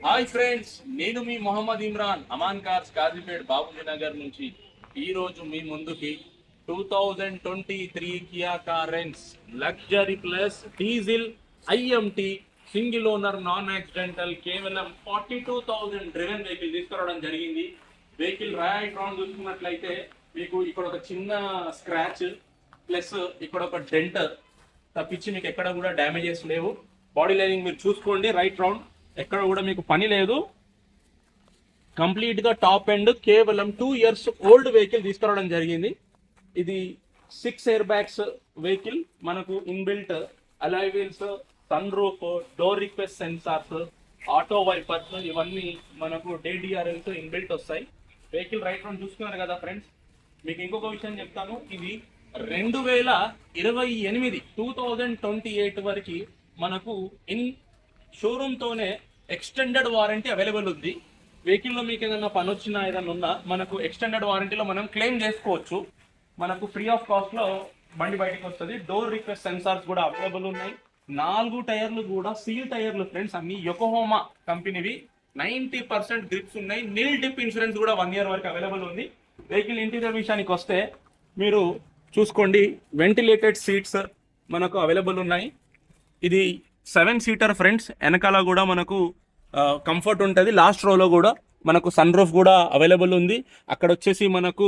Hi friends, నేను మీ Mohammed Imran Aman cars Kazipet Babuji Nagar నుంచి ఈరోజు మీ ముందుకి 2023 Kia Carens luxury plus diesel IMT single owner non accidental కేవలం 42,000 డ్రివెన్ వెహికల్ తీసుకురావడం జరిగింది. వెహికల్ రైట్ రౌండ్ చూసుకున్నట్లయితే మీకు ఇక్కడ ఒక చిన్న స్క్రాచ్ ప్లస్ ఇక్కడ ఒక డెంట్ తప్పించి మీకు ఎక్కడ కూడా డ్యామేజెస్ లేవు. బాడీ లైనింగ్ మీరు చూసుకోండి, రైట్ రౌండ్ ఎక్కడ కూడా మీకు పని లేదు. కంప్లీట్ గా టాప్ ఎండ్ కేవలం 2 years ఓల్డ్ వెహికల్ తీసుకురావడం జరిగింది. ఇది 6 ఎయిర్ బ్యాగ్స్ వెహికల్, మనకు inbuilt alloy wheels, sunroof, door request sensors, auto wipers ఇవన్నీ మనకు DRLs ఇన్బిల్ట్ వస్తాయి. వెహికల్ రైట్ రౌండ్ చూసుకున్నారు కదా ఫ్రెండ్స్. మీకు ఇంకొక విషయం చెప్తాను, ఇది 2028 2028 వరకు మనకు ఇన్ షోరూమ్ తోనే ఎక్స్టెండెడ్ వారంటీ అవైలబుల్ ఉంది. వెహికల్లో మీకు ఏదైనా పని వచ్చినా ఏదైనా ఉన్నా మనకు ఎక్స్టెండెడ్ వారంటీలో మనం క్లెయిమ్ చేసుకోవచ్చు. మనకు ఫ్రీ ఆఫ్ కాస్ట్ లో బండి బయటకు వస్తుంది. డోర్ రిక్వెస్ట్ సెన్సార్స్ కూడా అవైలబుల్ ఉన్నాయి. 4 టైర్లు కూడా సీల్ టైర్లు ఫ్రెండ్స్, అన్ని యొకోహోమా కంపెనీవి. 90% గ్రిప్స్ ఉన్నాయి. నిల్ డిప్ ఇన్సూరెన్స్ కూడా 1 year వరకు అవైలబుల్ ఉంది. వెహికల్ ఇంటీరియర్ విషయానికి వస్తే మీరు చూసుకోండి, వెంటిలేటెడ్ సీట్స్ మనకు అవైలబుల్ ఉన్నాయి. ఇది 7-seater ఫ్రెండ్స్. వెనకాల కూడా మనకు కంఫర్ట్ ఉంటుంది. లాస్ట్ రోలో కూడా మనకు సన్ రూఫ్ కూడా అవైలబుల్ ఉంది. అక్కడ వచ్చేసి మనకు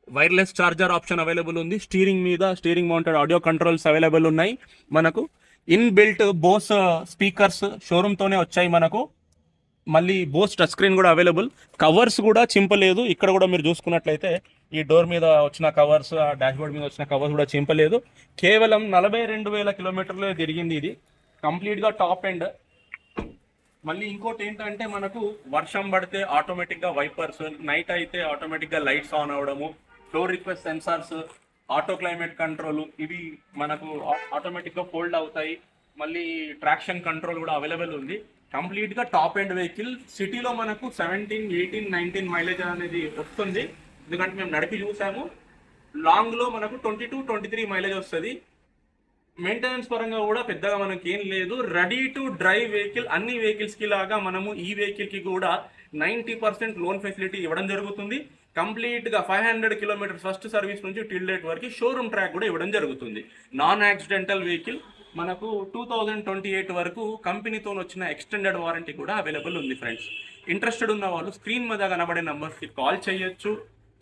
వైర్లెస్ ఛార్జర్ ఆప్షన్ అవైలబుల్ ఉంది. స్టీరింగ్ మీద steering mounted audio controls available ఉన్నాయి. మనకు ఇన్ బిల్ట్ బోస్ స్పీకర్స్ షోరూమ్తోనే వచ్చాయి మనకు. మళ్ళీ బోస్ టచ్ స్క్రీన్ కూడా అవైలబుల్. కవర్స్ కూడా చింపలేదు. ఇక్కడ కూడా మీరు చూసుకున్నట్లయితే ఈ డోర్ మీద వచ్చిన కవర్స్, ఆ డాష్బోర్డ్ మీద వచ్చిన కవర్స్ కూడా చింపలేదు. కేవలం 42,000 కిలోమీటర్లు తిరిగింది. ఇది కంప్లీట్గా టాప్ ఎండ్. మళ్ళీ ఇంకోటి ఏంటంటే మనకు వర్షం పడితే ఆటోమేటిక్గా వైపర్స్, నైట్ అయితే ఆటోమేటిక్గా లైట్స్ ఆన్ అవ్వడము, floor request sensors, auto climate control ఇవి మనకు ఆటోమేటిక్గా ఫోల్డ్ అవుతాయి. మళ్ళీ ట్రాక్షన్ కంట్రోల్ కూడా అవైలబుల్ ఉంది. కంప్లీట్గా టాప్ ఎండ్ వెహికల్. సిటీలో మనకు 17, 18, 19 మైలేజ్ అనేది వస్తుంది, ఎందుకంటే మేము నడిపి చూసాము. లాంగ్లో మనకు 22, 23 మైలేజ్ వస్తుంది. మెయింటెనెన్స్ పరంగా కూడా పెద్దగా మనకి ఏం లేదు. Ready to drive vehicle. అన్ని వెహికల్స్కి లాగా మనము ఈ వెహికల్కి కూడా 90% లోన్ ఫెసిలిటీ ఇవ్వడం జరుగుతుంది. కంప్లీట్గా 500 కిలోమీటర్స్ ఫస్ట్ సర్వీస్ నుంచి టిల్ డేట్ వరకు షోరూమ్ ట్రాక్ కూడా ఇవ్వడం జరుగుతుంది. Non accidental vehicle. మనకు 2028 వరకు కంపెనీతో వచ్చిన ఎక్స్టెండెడ్ వారంటీ కూడా అవైలబుల్ ఉంది ఫ్రెండ్స్. ఇంట్రెస్టెడ్ ఉన్న వాళ్ళు స్క్రీన్ మీద కనబడే నంబర్స్కి కాల్ చేయొచ్చు.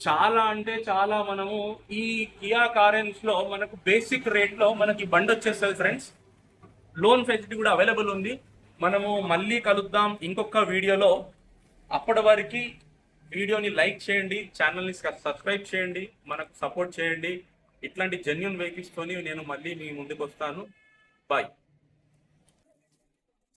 చాలా అంటే చాలా మనము ఈ కియా కారెన్స్ లో మనకు బేసిక్ రేట్ లో మనకి బండి వచ్చేస్తుంది ఫ్రెండ్స్. లోన్ ఫెసిలిటీ కూడా అవైలబుల్ ఉంది. మనము మళ్ళీ కలుద్దాం ఇంకొక వీడియోలో. అప్పటి వరకు వీడియోని లైక్ చేయండి, ఛానల్ని సబ్స్క్రైబ్ చేయండి, మనకు సపోర్ట్ చేయండి. ఇట్లాంటి జెన్యూన్ వెహికల్స్ తోని నేను మళ్ళీ మీ ముందుకు వస్తాను. బాయ్.